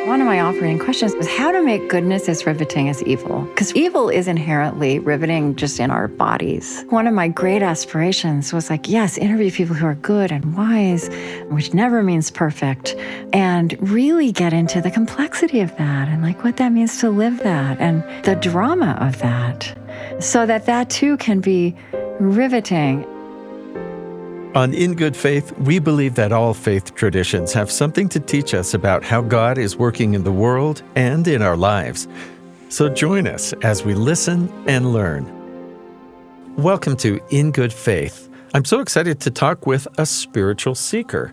One of my operating questions was how to make goodness as riveting as evil. Because evil is inherently riveting just in our bodies. One of my great aspirations was like, yes, interview people who are good and wise, which never means perfect, and really get into the complexity of that and like what that means to live that and the drama of that, so that that too can be riveting. On In Good Faith, we believe that all faith traditions have something to teach us about how God is working in the world and in our lives. So join us as we listen and learn. Welcome to In Good Faith. I'm so excited to talk with a spiritual seeker.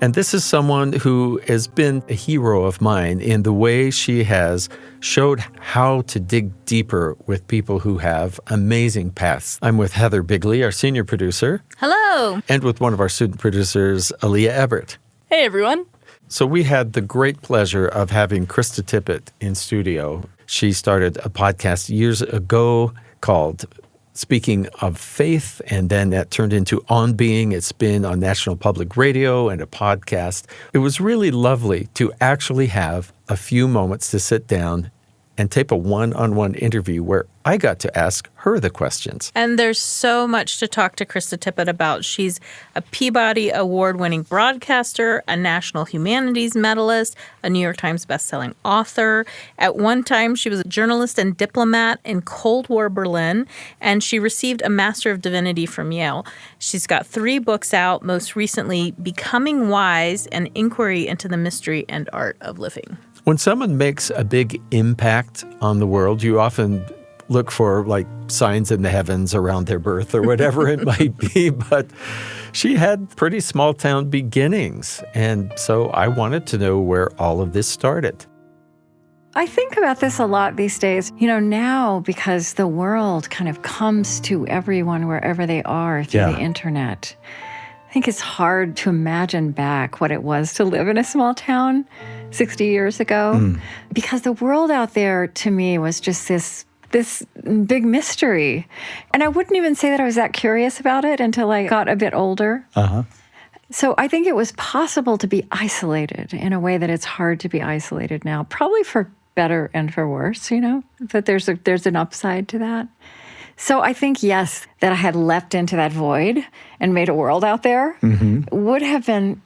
And this is someone who has been a hero of mine in the way she has showed how to dig deeper with people who have amazing paths. I'm with Heather Bigley, our senior producer. Hello. And with one of our student producers, Aaliyah Everett. Hey, everyone. So we had the great pleasure of having Krista Tippett in studio. She started a podcast years ago called Speaking of Faith, and then that turned into On Being. It's been on National Public Radio and a podcast. It was really lovely to actually have a few moments to sit down and tape a one-on-one interview where I got to ask her the questions. And there's so much to talk to Krista Tippett about. She's a Peabody-award winning broadcaster, a National Humanities Medalist, a New York Times bestselling author. At one time, she was a journalist and diplomat in Cold War Berlin, and she received a Master of Divinity from Yale. She's got 3 books out, most recently, Becoming Wise, an Inquiry into the Mystery and Art of Living. When someone makes a big impact on the world, you often look for like signs in the heavens around their birth or whatever it might be. But she had pretty small town beginnings. And so I wanted to know where all of this started. I think about this a lot these days. You know, now because the world kind of comes to everyone wherever they are through the internet, I think it's hard to imagine back what it was to live in a small town 60 years ago, because the world out there to me was just this big mystery. And I wouldn't even say that I was that curious about it until I got a bit older. So I think it was possible to be isolated in a way that it's hard to be isolated now, probably for better and for worse, you know, that there's an upside to that. So I think, yes, that I had leapt into that void and made a world out there would have been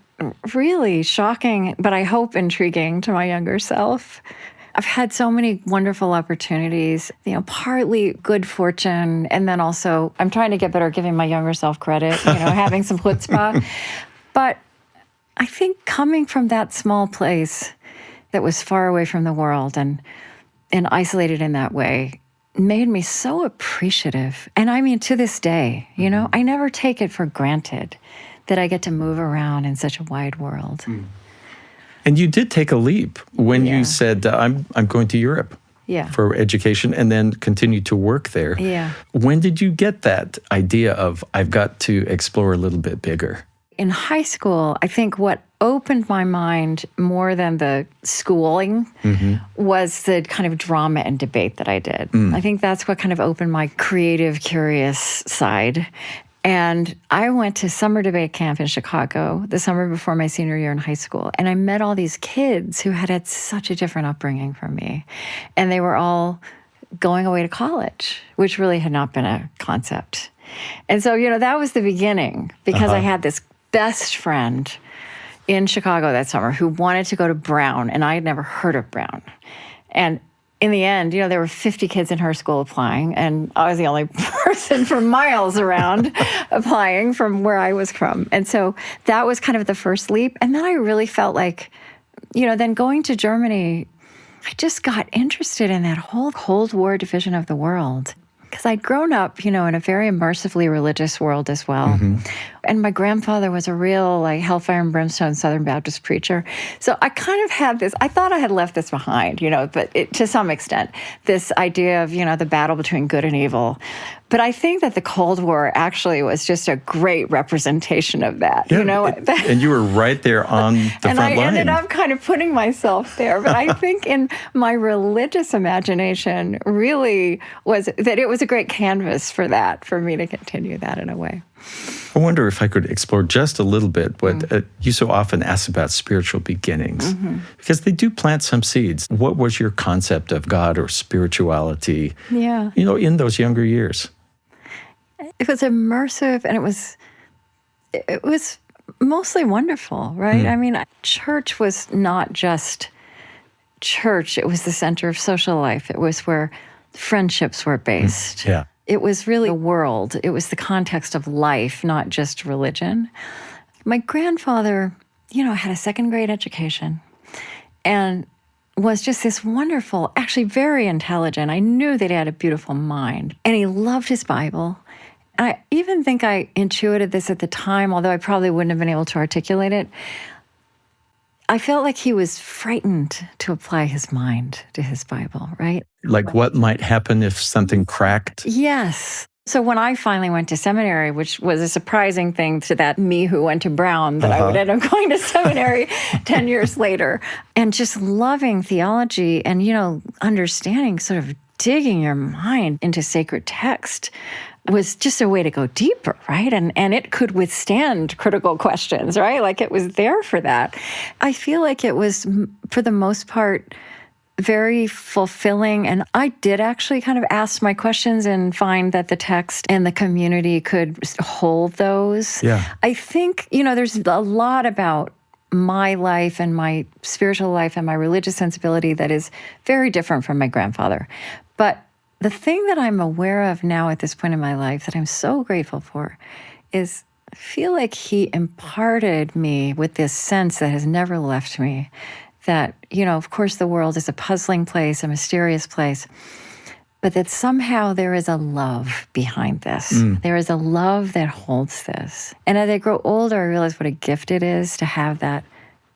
really shocking, but I hope intriguing to my younger self. I've had so many wonderful opportunities, you know, partly good fortune, and then also I'm trying to get better at giving my younger self credit, you know, having some chutzpah. But I think coming from that small place that was far away from the world and isolated in that way made me so appreciative. And I mean, to this day, you know, I never take it for granted that I get to move around in such a wide world. And you did take a leap when you said, I'm going to Europe for education and then continue to work there. When did you get that idea of, I've got to explore a little bit bigger? In high school, I think what opened my mind more than the schooling was the kind of drama and debate that I did. I think that's what kind of opened my creative, curious side. And I went to summer debate camp in Chicago the summer before my senior year in high school. And I met all these kids who had such a different upbringing from me. And they were all going away to college, which really had not been a concept. And so, you know, that was the beginning, because I had this best friend in Chicago that summer who wanted to go to Brown, and I had never heard of Brown. And in the end, you know, there were 50 kids in her school applying, and I was the only person for miles around applying from where I was from. And so that was kind of the first leap. And then I really felt like, you know, then going to Germany, I just got interested in that whole Cold War division of the world. Because I'd grown up, you know, in a very immersively religious world as well. And my grandfather was a real, like, hellfire and brimstone Southern Baptist preacher. So I kind of had this, I thought I had left this behind, you know, but to some extent, this idea of, you know, the battle between good and evil. But I think that the Cold War actually was just a great representation of that, you know. And you were right there on the front line. And I ended up kind of putting myself there. But I think in my religious imagination really was that it was a great canvas for that, for me to continue that in a way. I wonder if I could explore just a little bit what you so often ask about spiritual beginnings, because they do plant some seeds. What was your concept of God or spirituality, in those younger years? It was immersive, and it was mostly wonderful, right? I mean, church was not just church. It was the center of social life. It was where friendships were based. Yeah. It was really the world. It was the context of life, not just religion. My grandfather, had a second grade education and was just this wonderful, actually very intelligent. I knew that he had a beautiful mind, and he loved his Bible. And I even think I intuited this at the time, although I probably wouldn't have been able to articulate it. I felt like he was frightened to apply his mind to his Bible, right? Like what might happen if something cracked? Yes. So when I finally went to seminary, which was a surprising thing to that me who went to Brown, that I would end up going to seminary 10 years later, and just loving theology and, understanding, sort of digging your mind into sacred text was just a way to go deeper, right? And it could withstand critical questions, right? Like it was there for that. I feel like it was, for the most part, very fulfilling. And I did actually kind of ask my questions and find that the text and the community could hold those. Yeah. I think, there's a lot about my life and my spiritual life and my religious sensibility that is very different from my grandfather. But the thing that I'm aware of now at this point in my life that I'm so grateful for is I feel like he imparted me with this sense that has never left me, that, of course the world is a puzzling place, a mysterious place, but that somehow there is a love behind this. There is a love that holds this. And as I grow older, I realize what a gift it is to have that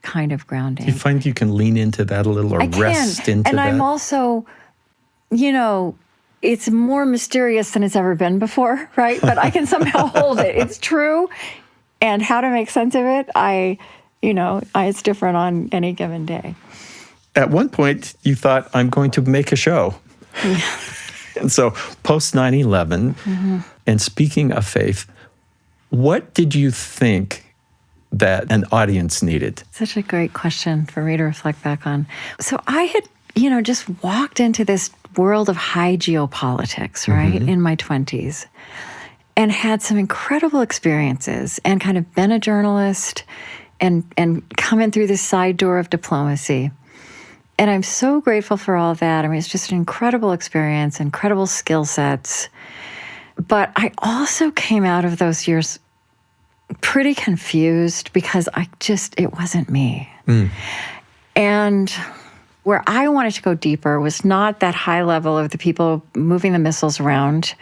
kind of grounding. Do you find you can lean into that a little or rest into that? And I'm also, it's more mysterious than it's ever been before, right? But I can somehow hold it. It's true. And how to make sense of it, it's different on any given day. At one point, you thought, I'm going to make a show. Yeah. And so post 9/11, and speaking of faith, what did you think that an audience needed? Such a great question for me to reflect back on. So I had, just walked into this world of high geopolitics, right, in my 20s, and had some incredible experiences and kind of been a journalist and come in through this side door of diplomacy. And I'm so grateful for all of that. I mean, it's just an incredible experience, incredible skill sets. But I also came out of those years pretty confused because it wasn't me. And where I wanted to go deeper was not that high level of the people moving the missiles around,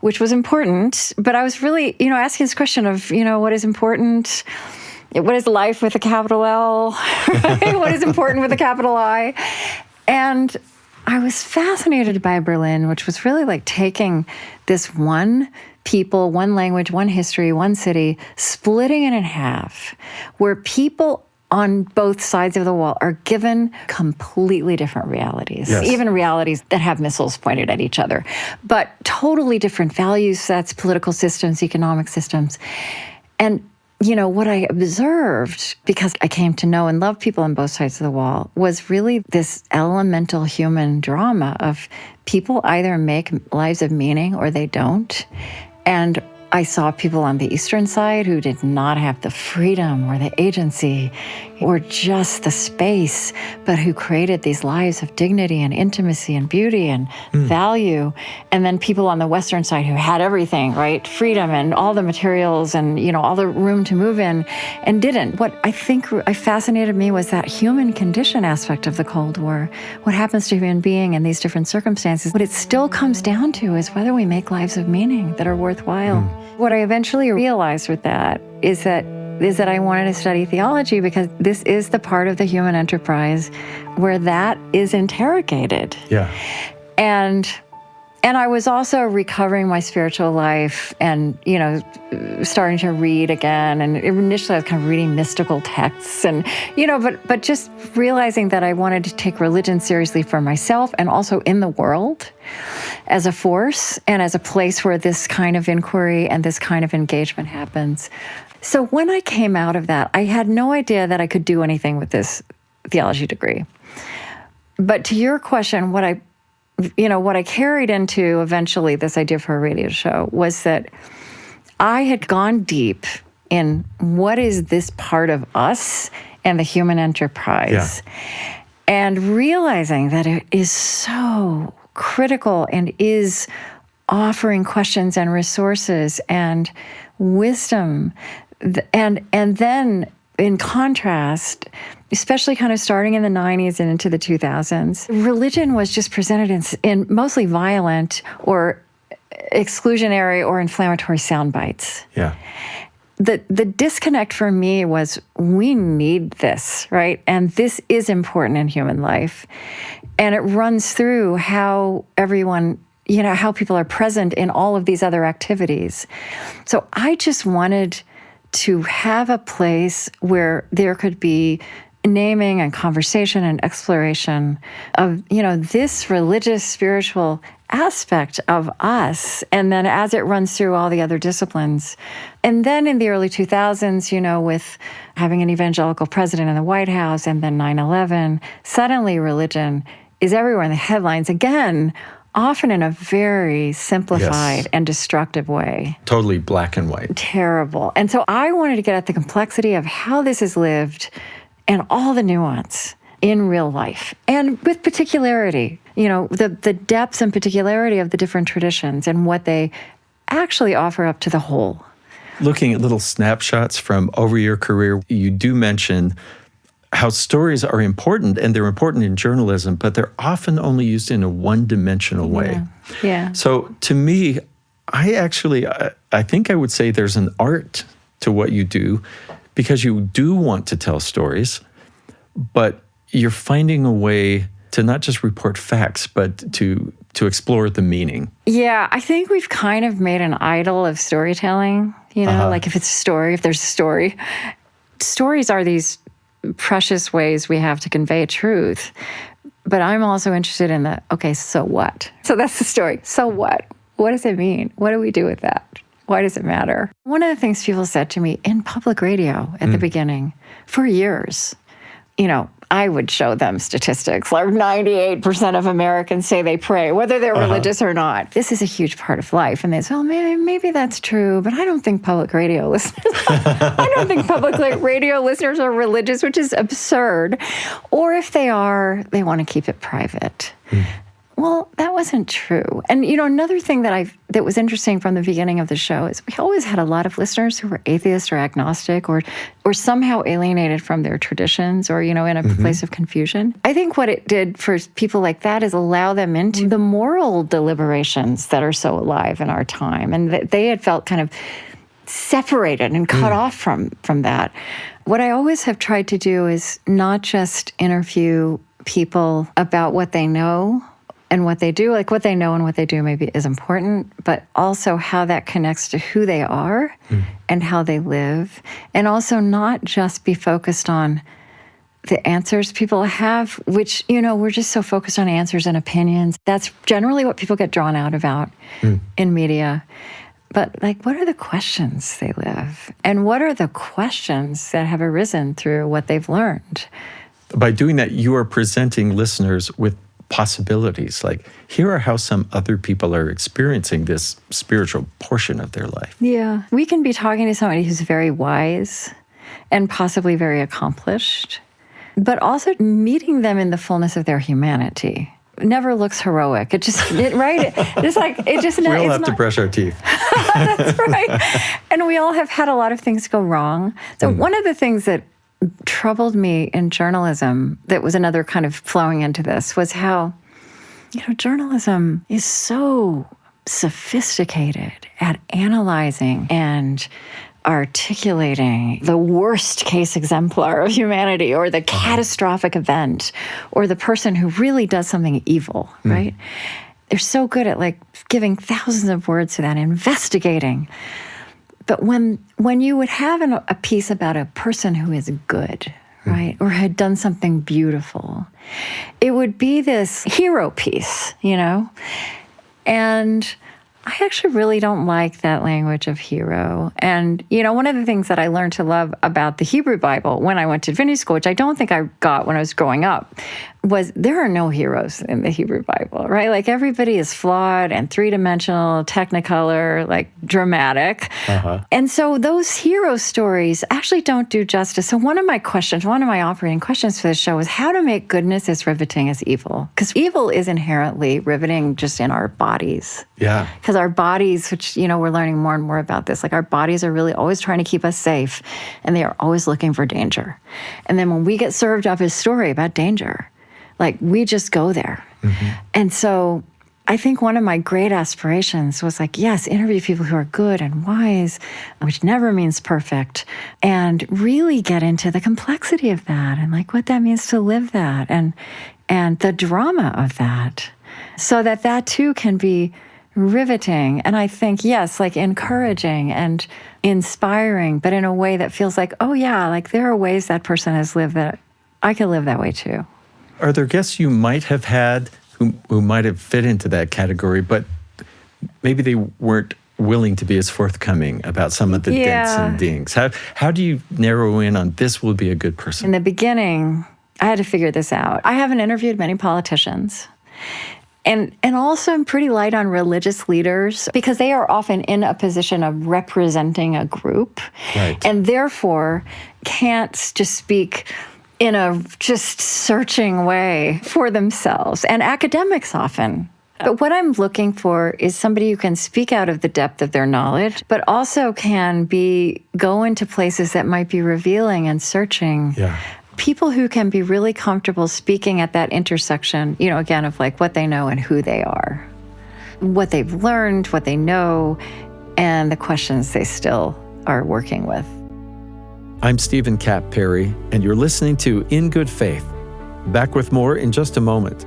which was important. But I was really, asking this question of, what is important? What is life with a capital L? Right? What is important with a capital I? And I was fascinated by Berlin, which was really like taking this one people, one language, one history, one city, splitting it in half, where people on both sides of the wall are given completely different realities, even realities that have missiles pointed at each other, but totally different value sets, political systems, economic systems. And what I observed, because I came to know and love people on both sides of the wall, was really this elemental human drama of people either make lives of meaning or they don't. And I saw people on the eastern side who did not have the freedom or the agency or just the space, but who created these lives of dignity and intimacy and beauty and value. And then people on the western side who had everything, right? Freedom and all the materials and, all the room to move in and didn't. What I think fascinated me was that human condition aspect of the Cold War. What happens to a human being in these different circumstances? What it still comes down to is whether we make lives of meaning that are worthwhile. What I eventually realized with that is that I wanted to study theology because this is the part of the human enterprise where that is interrogated. Yeah. And And I was also recovering my spiritual life and, starting to read again. And initially I was kind of reading mystical texts and, but just realizing that I wanted to take religion seriously for myself and also in the world as a force and as a place where this kind of inquiry and this kind of engagement happens. So when I came out of that, I had no idea that I could do anything with this theology degree. But to your question, what I carried into eventually this idea for a radio show was that I had gone deep in what is this part of us and the human enterprise. Yeah. And realizing that it is so critical and is offering questions and resources and wisdom. And then in contrast, especially kind of starting in the 90s and into the 2000s, religion was just presented in mostly violent or exclusionary or inflammatory sound bites. Yeah. The disconnect for me was we need this, right? And this is important in human life. And it runs through how everyone, how people are present in all of these other activities. So I just wanted to have a place where there could be naming and conversation and exploration of, this religious, spiritual aspect of us. And then as it runs through all the other disciplines. And then in the early 2000s, with having an evangelical president in the White House and then 9/11, suddenly religion is everywhere in the headlines again, often in a very simplified and destructive way. Totally black and white. Terrible. And so I wanted to get at the complexity of how this is lived and all the nuance in real life. And with particularity, the depths and particularity of the different traditions and what they actually offer up to the whole. Looking at little snapshots from over your career, you do mention how stories are important, and they're important in journalism, but they're often only used in a one-dimensional way. Yeah. So to me, I think I would say there's an art to what you do, because you do want to tell stories, but you're finding a way to not just report facts, but to explore the meaning. Yeah, I think we've kind of made an idol of storytelling, like if there's a story. Stories are these precious ways we have to convey truth. But I'm also interested in so what? So that's the story. So what? What does it mean? What do we do with that? Why does it matter? One of the things people said to me in public radio at the beginning, for years, I would show them statistics. Like 98% of Americans say they pray, whether they're religious or not. This is a huge part of life. And they say, maybe that's true, but I don't think public radio listeners are religious, which is absurd. Or if they are, they want to keep it private. Well, that wasn't true. And, another thing that was interesting from the beginning of the show is we always had a lot of listeners who were atheist or agnostic or somehow alienated from their traditions or, in a place of confusion. I think what it did for people like that is allow them into the moral deliberations that are so alive in our time. And they had felt kind of separated and cut off from that. What I always have tried to do is not just interview people about what they know and what they do, like what they know and what they do maybe is important, but also how that connects to who they are and how they live. And also not just be focused on the answers people have, which, we're just so focused on answers and opinions. That's generally what people get drawn out about in media. But what are the questions they live? And what are the questions that have arisen through what they've learned? By doing that, you are presenting listeners with possibilities. Like, here are how some other people are experiencing this spiritual portion of their life. Yeah. We can be talking to somebody who's very wise and possibly very accomplished, but also meeting them in the fullness of their humanity. It never looks heroic. We all have to brush our teeth. That's right. And we all have had a lot of things go wrong. So one of the things that troubled me in journalism that was another kind of flowing into this was how, journalism is so sophisticated at analyzing and articulating the worst case exemplar of humanity or the catastrophic event or the person who really does something evil, right? they're so good at like giving thousands of words to that, investigating. But when you would have a piece about a person who is good, right, or had done something beautiful, it would be this hero piece, And I actually really don't like that language of hero. And, one of the things that I learned to love about the Hebrew Bible when I went to divinity school, which I don't think I got when I was growing up, was there are no heroes in the Hebrew Bible, right? Like everybody is flawed and three-dimensional, technicolor, like dramatic. And so those hero stories actually don't do justice. So one of my operating questions for this show is how to make goodness as riveting as evil. Because evil is inherently riveting just in our bodies. Yeah. Because our bodies, which, we're learning more and more about this, like our bodies are really always trying to keep us safe, and they are always looking for danger. And then when we get served up a story about danger, like we just go there. And so I think one of my great aspirations was like, yes, interview people who are good and wise, which never means perfect, and really get into the complexity of that and like what that means to live that and the drama of that, so that too can be riveting. And I think, yes, like encouraging and inspiring, but in a way that feels like, oh yeah, like there are ways that person has lived that I could live that way too. Are there guests you might have had who might have fit into that category, but maybe they weren't willing to be as forthcoming about some of the dents and dings? How do you narrow in on this will be a good person? In the beginning, I had to figure this out. I haven't interviewed many politicians. And also I'm pretty light on religious leaders because they are often in a position of representing a group. Right. And therefore can't just speak in a just searching way for themselves. And academics often. But what I'm looking for is somebody who can speak out of the depth of their knowledge, but also can go into places that might be revealing and searching. Yeah. People who can be really comfortable speaking at that intersection, again, of like what they know and who they are, what they've learned, what they know, and the questions they still are working with. I'm Stephen Cap Perry, and you're listening to In Good Faith. Back with more in just a moment.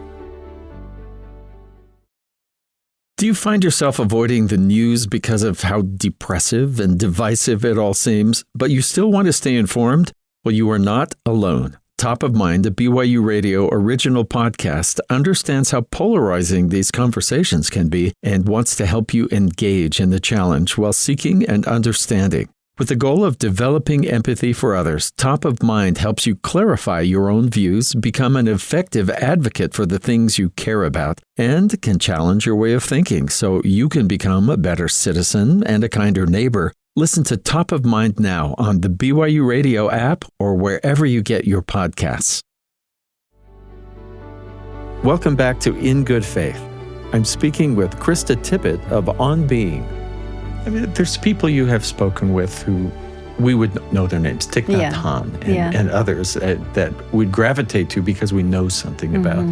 Do you find yourself avoiding the news because of how depressive and divisive it all seems, but you still want to stay informed? Well, you are not alone. Top of Mind, a BYU Radio original podcast, understands how polarizing these conversations can be and wants to help you engage in the challenge while seeking and understanding. With the goal of developing empathy for others, Top of Mind helps you clarify your own views, become an effective advocate for the things you care about, and can challenge your way of thinking so you can become a better citizen and a kinder neighbor. Listen to Top of Mind now on the BYU Radio app or wherever you get your podcasts. Welcome back to In Good Faith. I'm speaking with Krista Tippett of On Being. I mean, there's people you have spoken with who we would know their names, Thich Nhat Hanh and others that we'd gravitate to because we know something about.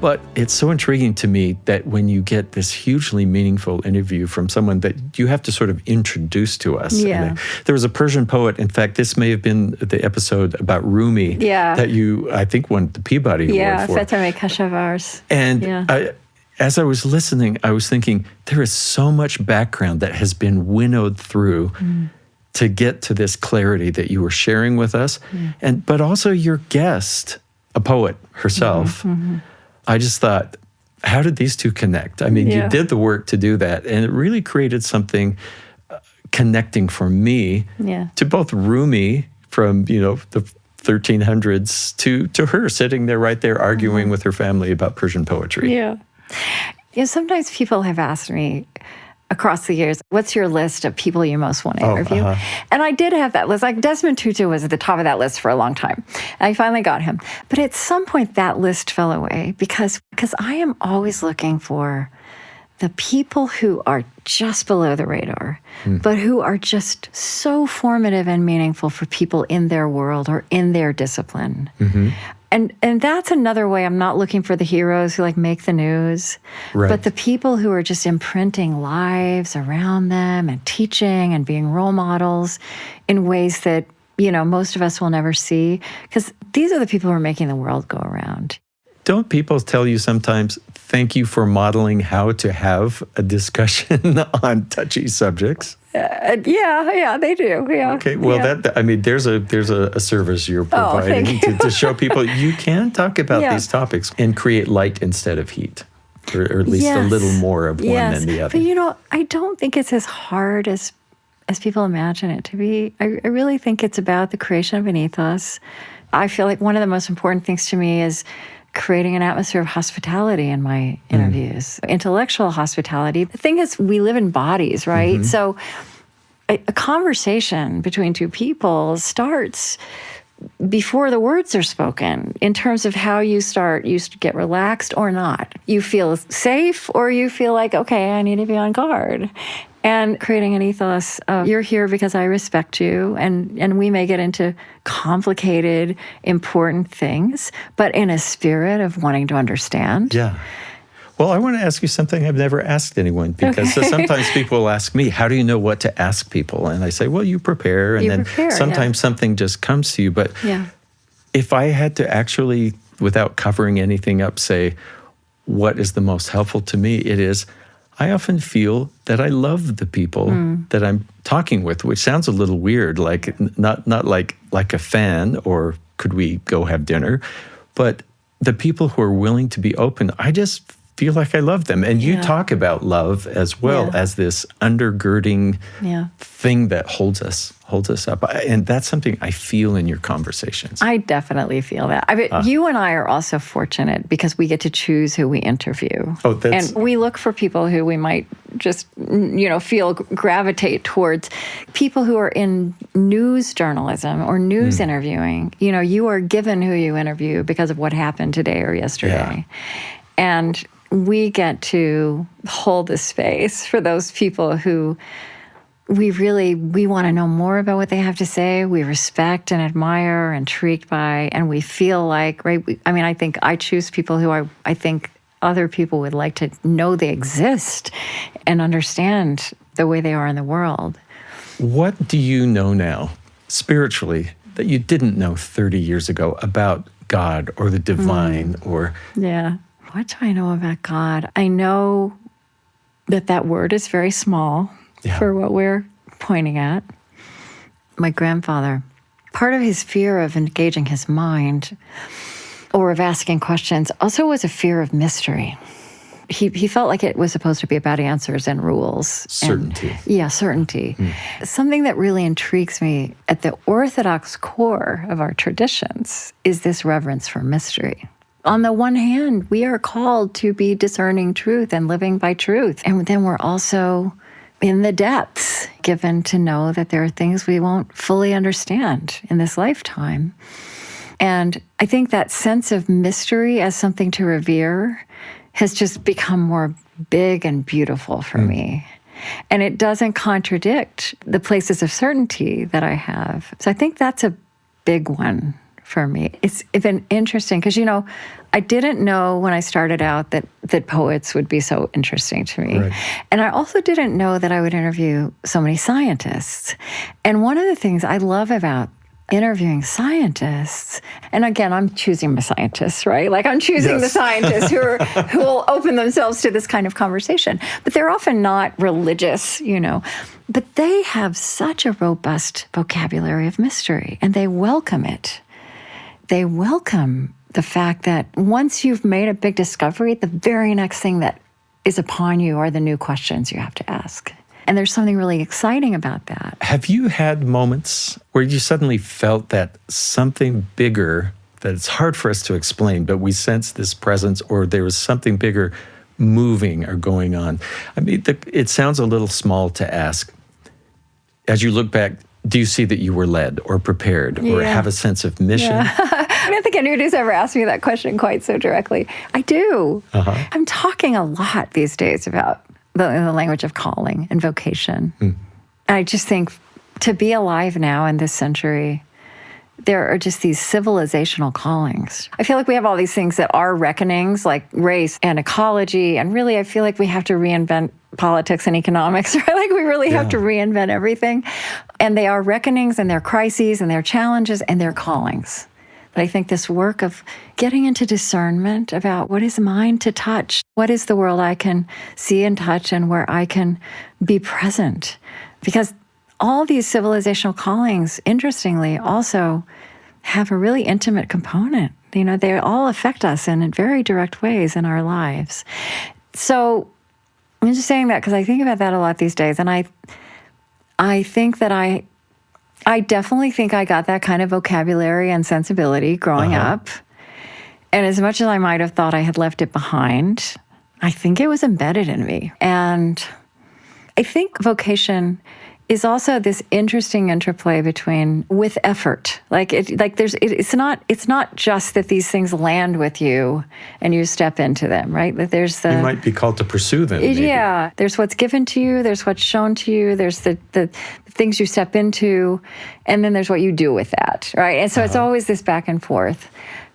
But it's so intriguing to me that when you get this hugely meaningful interview from someone that you have to sort of introduce to us. Yeah. There was a Persian poet, in fact, this may have been the episode about Rumi that you, I think, won the Peabody-award for. Fateme Kashavars. And as I was listening, I was thinking, there is so much background that has been winnowed through to get to this clarity that you were sharing with us. But also your guest, a poet herself. I just thought, how did these two connect? I mean, you did the work to do that, and it really created something connecting for me to both Rumi from, the 1300s to her sitting there right there arguing with her family about Persian poetry. Sometimes people have asked me across the years, what's your list of people you most want to interview? And I did have that list. Like Desmond Tutu was at the top of that list for a long time. And I finally got him. But at some point, that list fell away because I am always looking for the people who are just below the radar, but who are just so formative and meaningful for people in their world or in their discipline. And that's another way. I'm not looking for the heroes who make the news, but the people who are just imprinting lives around them and teaching and being role models in ways that, most of us will never see, because these are the people who are making the world go around. Don't people tell you sometimes thank you for modeling how to have a discussion on touchy subjects. Yeah, they do. Yeah. Okay, well, there's a service you're providing to show people you can talk about these topics and create light instead of heat, or at least a little more of one than the other. But I don't think it's as hard as people imagine it to be. I really think it's about the creation of an ethos. I feel like one of the most important things to me is creating an atmosphere of hospitality in my interviews, intellectual hospitality. The thing is, we live in bodies, right? Mm-hmm. So a conversation between two people starts before the words are spoken in terms of how you start. You get relaxed or not. You feel safe or you feel like, okay, I need to be on guard. And creating an ethos of, you're here because I respect you, and we may get into complicated, important things, but in a spirit of wanting to understand. Yeah. Well, I want to ask you something I've never asked anyone, because sometimes people will ask me, how do you know what to ask people? And I say, well, you prepare, and sometimes something just comes to you. But if I had to actually, without covering anything up, say, what is the most helpful to me, it is, I often feel that I love the people that I'm talking with, which sounds a little weird, like not like a fan or could we go have dinner, but the people who are willing to be open, I just feel like I love them. And you talk about love as well as this undergirding thing that holds us up. And that's something I feel in your conversations. I definitely feel that. I mean, you and I are also fortunate because we get to choose who we interview. And we look for people who we might just, gravitate towards. People who are in news journalism or news interviewing. You are given who you interview because of what happened today or yesterday. And we get to hold the space for those people who we want to know more about what they have to say. We respect and admire, intrigued by, and we feel like, right? I think I choose people who I think other people would like to know they exist and understand the way they are in the world. What do you know now, spiritually, that you didn't know 30 years ago about God or the divine or... Yeah. What do I know about God? I know that word is very small for what we're pointing at. My grandfather, part of his fear of engaging his mind or of asking questions also was a fear of mystery. He felt like it was supposed to be about answers and rules. Certainty. Certainty. Something that really intrigues me at the orthodox core of our traditions is this reverence for mystery. On the one hand, we are called to be discerning truth and living by truth. And then we're also in the depths, given to know that there are things we won't fully understand in this lifetime. And I think that sense of mystery as something to revere has just become more big and beautiful for me. And it doesn't contradict the places of certainty that I have. So I think that's a big one for me. It's been interesting because, I didn't know when I started out that poets would be so interesting to me. Right. And I also didn't know that I would interview so many scientists. And one of the things I love about interviewing scientists, and again, I'm choosing my scientists, right? Like I'm choosing the scientists who will open themselves to this kind of conversation. But they're often not religious, But they have such a robust vocabulary of mystery, and they welcome it. They welcome the fact that once you've made a big discovery, the very next thing that is upon you are the new questions you have to ask. And there's something really exciting about that. Have you had moments where you suddenly felt that something bigger, that it's hard for us to explain, but we sense this presence, or there was something bigger moving or going on? It sounds a little small to ask. As you look back, do you see that you were led or prepared or have a sense of mission? I don't think anybody's ever asked me that question quite so directly. I do. I'm talking a lot these days about the language of calling and vocation. I just think to be alive now in this century, there are just these civilizational callings. I feel like we have all these things that are reckonings, like race and ecology, and really I feel like we have to reinvent politics and economics, right? Like we really have to reinvent everything. And they are reckonings, and they're crises, and they're challenges, and they're callings. But I think this work of getting into discernment about what is mine to touch, what is the world I can see and touch and where I can be present. Because all these civilizational callings, interestingly, also have a really intimate component. They all affect us in very direct ways in our lives. So I'm just saying that because I think about that a lot these days. And I think that I definitely think I got that kind of vocabulary and sensibility growing up. And as much as I might have thought I had left it behind, I think it was embedded in me. And I think vocation is also this interesting interplay between with effort. It's not just that these things land with you and you step into them, right? That there's you might be called to pursue them. Maybe. Yeah, there's what's given to you, there's what's shown to you, there's the things you step into, and then there's what you do with that, right? And so it's always this back and forth.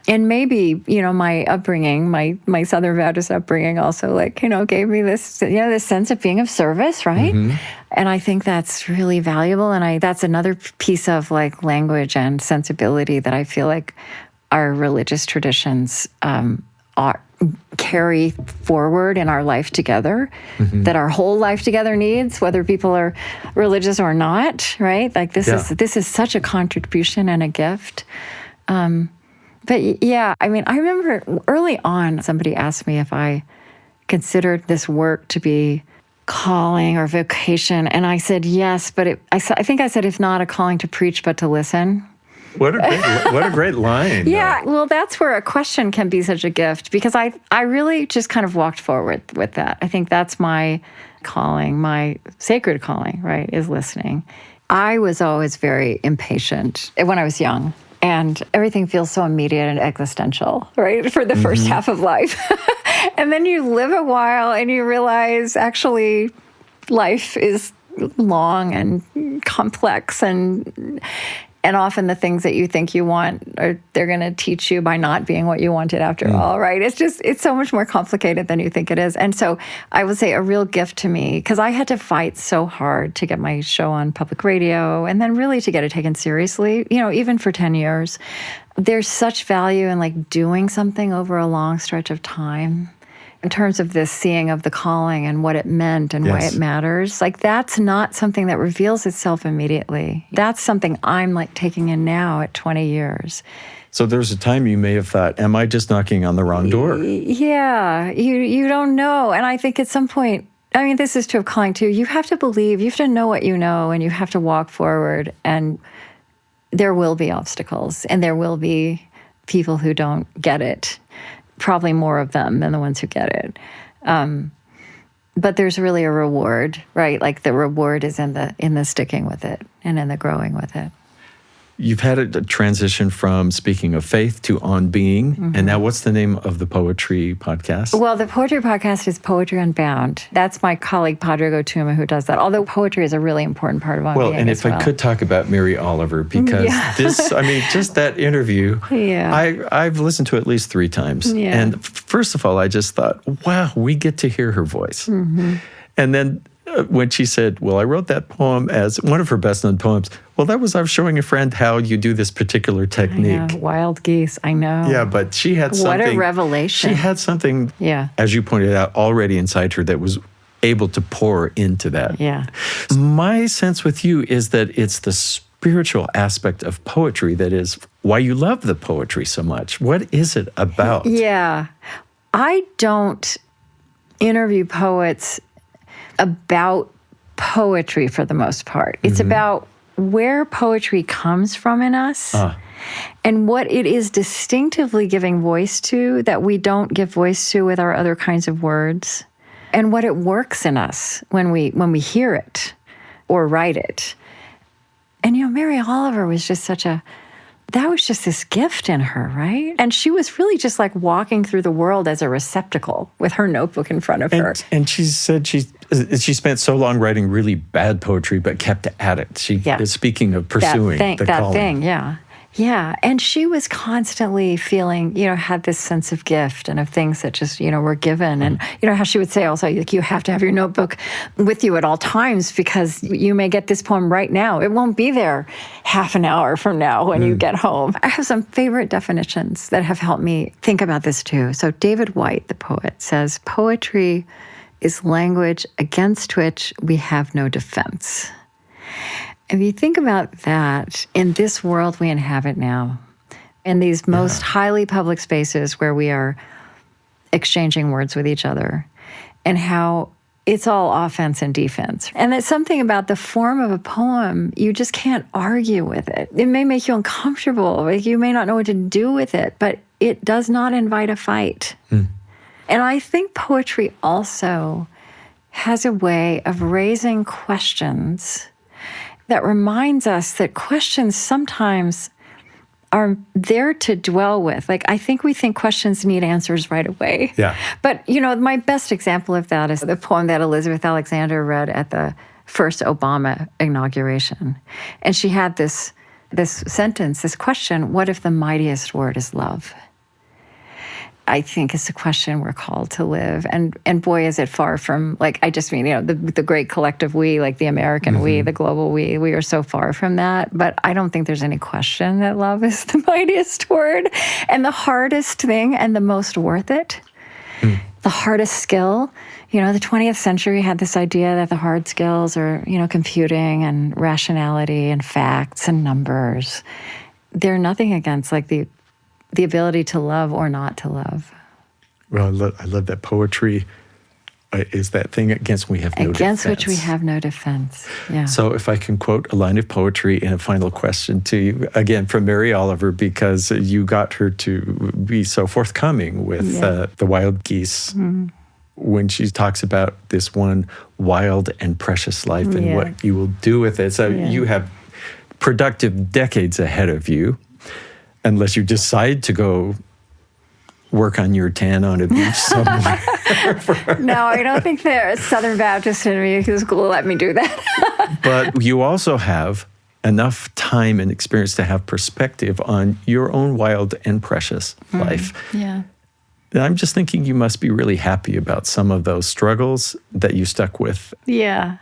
And maybe, my upbringing, my Southern Baptist upbringing also gave me this, this sense of being of service, right? Mm-hmm. And I think that's really valuable. And that's another piece of language and sensibility that I feel like our religious traditions carry forward in our life together, that our whole life together needs, whether people are religious or not, right? This is such a contribution and a gift. But yeah, I remember early on, somebody asked me if I considered this work to be calling or vocation, and I said yes, but I think I said it's not a calling to preach, but to listen. What a great line. Yeah, well, that's where a question can be such a gift, because I really just kind of walked forward with that. I think that's my calling, my sacred calling, right, is listening. I was always very impatient when I was young. And everything feels so immediate and existential, right, for the first half of life. And then you live a while and you realize actually life is long and complex, and often the things that you think you want they're going to teach you by not being what you wanted after all, right? It's so much more complicated than you think it is. And so I would say a real gift to me, because I had to fight so hard to get my show on public radio and then really to get it taken seriously, even for 10 years. There's such value in doing something over a long stretch of time. In terms of this seeing of the calling and what it meant and why it matters, that's not something that reveals itself immediately. That's something I'm taking in now at 20 years. So there's a time you may have thought, am I just knocking on the wrong door? Yeah, you don't know. And I think at some point, this is true of calling too, you have to believe, you have to know what you know, and you have to walk forward, and there will be obstacles, and there will be people who don't get it. Probably more of them than the ones who get it. But there's really a reward, right? The reward is in the sticking with it and in the growing with it. You've had a transition from speaking of faith to on being. And now what's the name of the poetry podcast? Well, the poetry podcast is Poetry Unbound. That's my colleague, Padre Gotuma, who does that. Although poetry is a really important part of on being. Well, and if I could talk about Mary Oliver, because just that interview, I've listened to it at least 3 times. Yeah. And first of all, I just thought, wow, we get to hear her voice. And then when she said, well, I wrote that poem as one of her best-known poems. Well, I was showing a friend how you do this particular technique. I know, wild geese, I know. Yeah, but she had something. What a revelation. She had something, as you pointed out, already inside her that was able to pour into that. Yeah. My sense with you is that it's the spiritual aspect of poetry that is why you love the poetry so much. What is it about? Yeah. I don't interview poets about poetry for the most part. It's about where poetry comes from in us and what it is distinctively giving voice to that we don't give voice to with our other kinds of words, and what it works in us when we hear it or write it. And Mary Oliver was just that was just this gift in her, right? And she was really just walking through the world as a receptacle with her notebook in front of her. And she said she spent so long writing really bad poetry, but kept at it. Speaking of pursuing the calling. Yeah. And she was constantly feeling, had this sense of gift and of things that just, were given. And, how she would say also, like, you have to have your notebook with you at all times because you may get this poem right now. It won't be there half an hour from now when you get home. I have some favorite definitions that have helped me think about this too. So David Whyte, the poet, says, poetry is language against which we have no defense. If you think about that, in this world we inhabit now, in these most highly public spaces where we are exchanging words with each other, and how it's all offense and defense. And that's something about the form of a poem, you just can't argue with it. It may make you uncomfortable, like you may not know what to do with it, but it does not invite a fight. And I think poetry also has a way of raising questions that reminds us that questions sometimes are there to dwell with. Like, I think we think questions need answers right away. Yeah. But, my best example of that is the poem that Elizabeth Alexander read at the first Obama inauguration. And she had this sentence, this question, what if the mightiest word is love? I think it's a question we're called to live. And boy, is it far from, like, I just mean, the great collective we, like the American we, the global we are so far from that. But I don't think there's any question that love is the mightiest word and the hardest thing and the most worth it. The hardest skill. The 20th century had this idea that the hard skills are, computing and rationality and facts and numbers. They're nothing against, like, the ability to love or not to love. Well, I love that poetry is that thing against which we have no defense. Against which we have no defense, yeah. So if I can quote a line of poetry and a final question to you, again, from Mary Oliver, because you got her to be so forthcoming with the wild geese, when she talks about this one wild and precious life and what you will do with it. So you have productive decades ahead of you, unless you decide to go work on your tan on a beach somewhere. No, I don't think the Southern Baptist in me will let me do that. But you also have enough time and experience to have perspective on your own wild and precious life. Yeah. And I'm just thinking you must be really happy about some of those struggles that you stuck with. Yeah,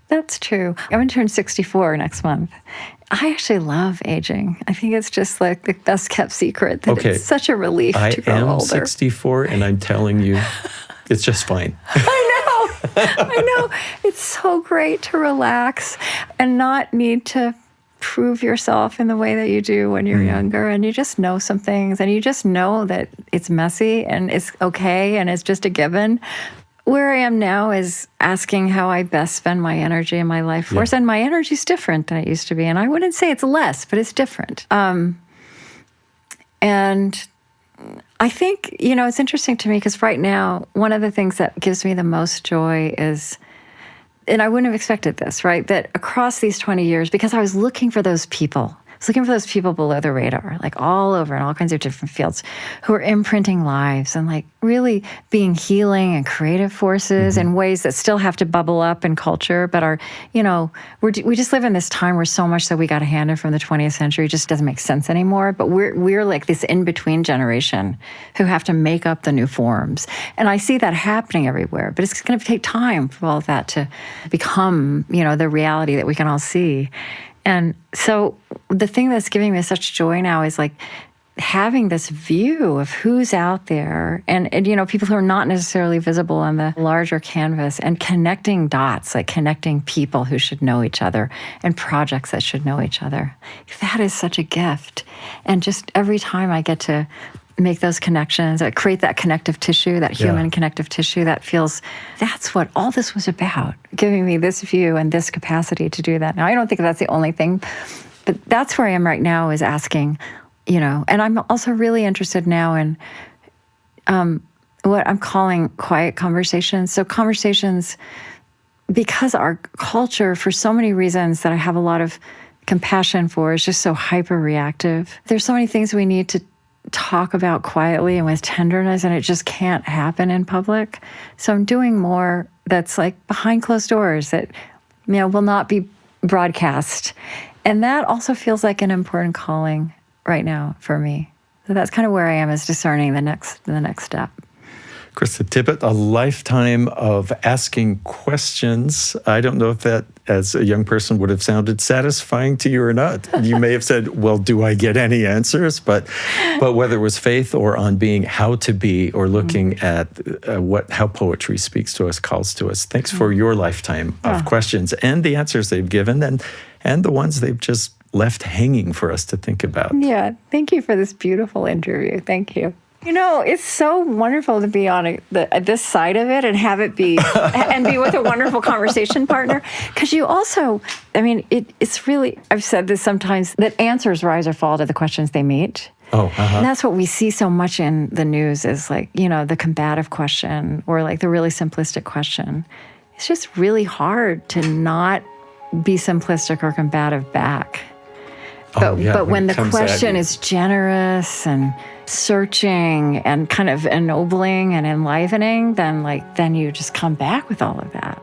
that's true. I'm going to turn 64 next month. I actually love aging. I think it's just like the best kept secret that it's such a relief to grow older. I am 64 and I'm telling you, it's just fine. I know. It's so great to relax and not need to prove yourself in the way that you do when you're younger. And you just know some things and you just know that it's messy and it's okay and it's just a given. Where I am now is asking how I best spend my energy and my life force. And my energy is different than it used to be. And I wouldn't say it's less, but it's different. And I think, it's interesting to me because right now, one of the things that gives me the most joy is, and I wouldn't have expected this, right? That across these 20 years, because I was looking for those people, below the radar, like all over in all kinds of different fields, who are imprinting lives and like really being healing and creative forces in ways that still have to bubble up in culture, but are, we just live in this time where so much that we got handed from the 20th century just doesn't make sense anymore. But we're like this in-between generation who have to make up the new forms. And I see that happening everywhere, but it's going to take time for all of that to become, the reality that we can all see. And so the thing that's giving me such joy now is like having this view of who's out there and people who are not necessarily visible on the larger canvas and connecting dots, like connecting people who should know each other and projects that should know each other. That is such a gift. And just every time I get to make those connections, create that connective tissue, that human connective tissue, that's what all this was about, giving me this view and this capacity to do that. Now, I don't think that's the only thing, but that's where I am right now is asking, and I'm also really interested now in what I'm calling quiet conversations. So conversations, because our culture, for so many reasons that I have a lot of compassion for, is just so hyper-reactive. There's so many things we need to talk about quietly and with tenderness, and it just can't happen in public. So I'm doing more that's like behind closed doors that, will not be broadcast. And that also feels like an important calling. right now for me. So that's kind of where I am, is discerning the next step. Krista Tippett, a lifetime of asking questions. I don't know if that, as a young person, would have sounded satisfying to you or not. You may have said, well, do I get any answers? But whether it was faith or on being, how to be, or looking at how poetry speaks to us, calls to us. Thanks for your lifetime of questions and the answers they've given and the ones they've just left hanging for us to think about. Yeah, thank you for this beautiful interview. Thank you. You know, it's so wonderful to be on this side of it and have it be and be with a wonderful conversation partner. Because you also, I mean, it's really, I've said this sometimes, that answers rise or fall to the questions they meet. And that's what we see so much in the news, is like, you know, the combative question or like the really simplistic question. It's just really hard to not be simplistic or combative back. But when the question is generous and searching and kind of ennobling and enlivening, then you just come back with all of that.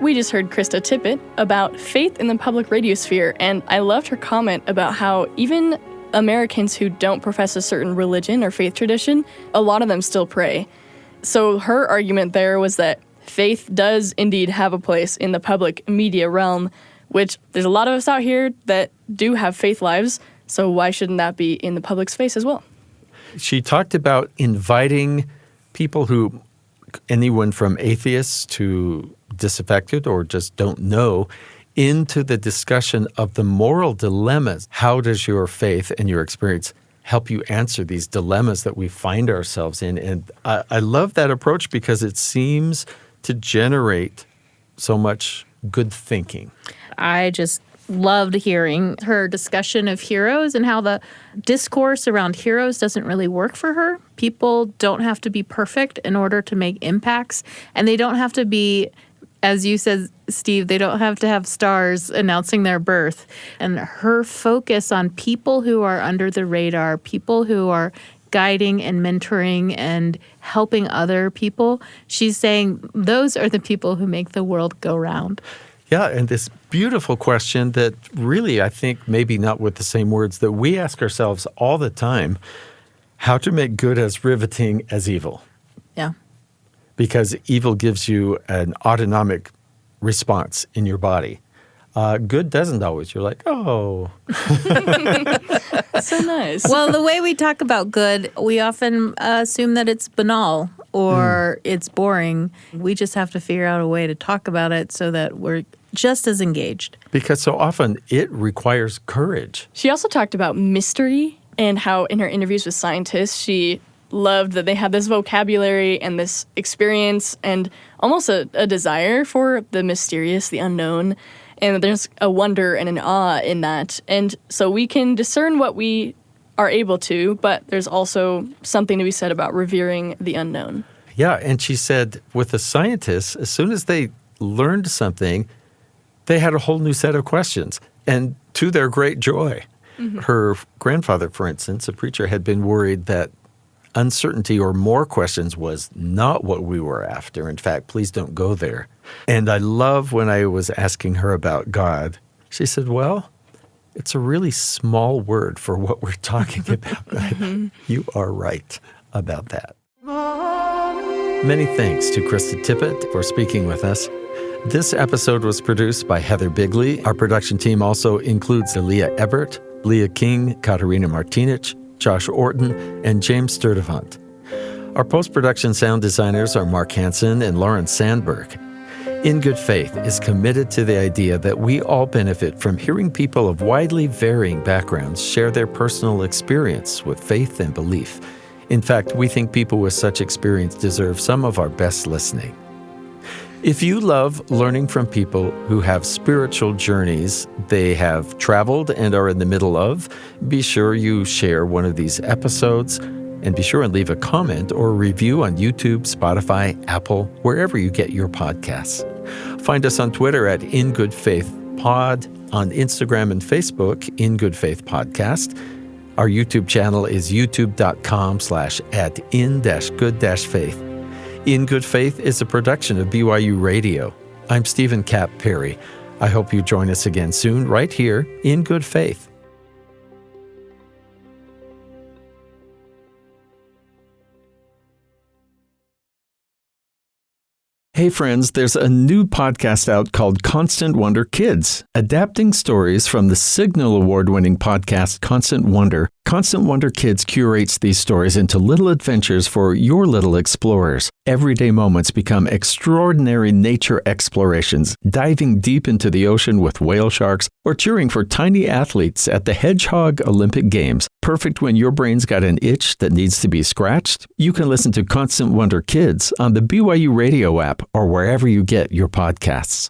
We just heard Krista Tippett about faith in the public radio sphere, and I loved her comment about how even Americans who don't profess a certain religion or faith tradition, a lot of them still pray. So her argument there was that faith does indeed have a place in the public media realm, which there's a lot of us out here that do have faith lives, so why shouldn't that be in the public space as well? She talked about inviting people anyone from atheists to disaffected or just don't know, into the discussion of the moral dilemmas. How does your faith and your experience help you answer these dilemmas that we find ourselves in? And I love that approach because it seems to generate so much good thinking. I just loved hearing her discussion of heroes and how the discourse around heroes doesn't really work for her. People don't have to be perfect in order to make impacts, and they don't have to be, as you said, Steve, they don't have to have stars announcing their birth. And her focus on people who are under the radar, people who are guiding and mentoring and helping other people, she's saying those are the people who make the world go round. Yeah, and this beautiful question that really, I think, maybe not with the same words, that we ask ourselves all the time, how to make good as riveting as evil. Yeah. Because evil gives you an autonomic response in your body. Good doesn't always. You're like, oh. So nice. Well, the way we talk about good, we often assume that it's banal or it's boring. We just have to figure out a way to talk about it so that we're just as engaged. Because so often it requires courage. She also talked about mystery and how in her interviews with scientists, she loved that they had this vocabulary and this experience and almost a desire for the mysterious, the unknown. And there's a wonder and an awe in that. And so we can discern what we are able to, but there's also something to be said about revering the unknown. Yeah, and she said with the scientists, as soon as they learned something, they had a whole new set of questions, and to their great joy. Mm-hmm. Her grandfather, for instance, a preacher, had been worried that uncertainty or more questions was not what we were after. In fact, please don't go there. And I love when I was asking her about God, she said, well, it's a really small word for what we're talking about. Mm-hmm. You are right about that. Many thanks to Krista Tippett for speaking with us. This episode was produced by Heather Bigley. Our production team also includes Leah Ebert, Leah King, Katerina Martinich, Josh Orton, and James Sturdivant. Our post-production sound designers are Mark Hansen and Lauren Sandberg. In Good Faith is committed to the idea that we all benefit from hearing people of widely varying backgrounds share their personal experience with faith and belief. In fact, we think people with such experience deserve some of our best listening. If you love learning from people who have spiritual journeys they have traveled and are in the middle of, be sure you share one of these episodes, and be sure and leave a comment or a review on YouTube, Spotify, Apple, wherever you get your podcasts. Find us on Twitter at In Good Faith Pod, on Instagram and Facebook, In Good Faith Podcast. Our YouTube channel is youtube.com/@in-good-faith. In Good Faith is a production of BYU Radio. I'm Stephen Cap Perry. I hope you join us again soon, right here in Good Faith. Hey friends, there's a new podcast out called Constant Wonder Kids, adapting stories from the Signal Award-winning podcast Constant Wonder. Constant Wonder Kids curates these stories into little adventures for your little explorers. Everyday moments become extraordinary nature explorations, diving deep into the ocean with whale sharks or cheering for tiny athletes at the Hedgehog Olympic Games. Perfect when your brain's got an itch that needs to be scratched? You can listen to Constant Wonder Kids on the BYU Radio app or wherever you get your podcasts.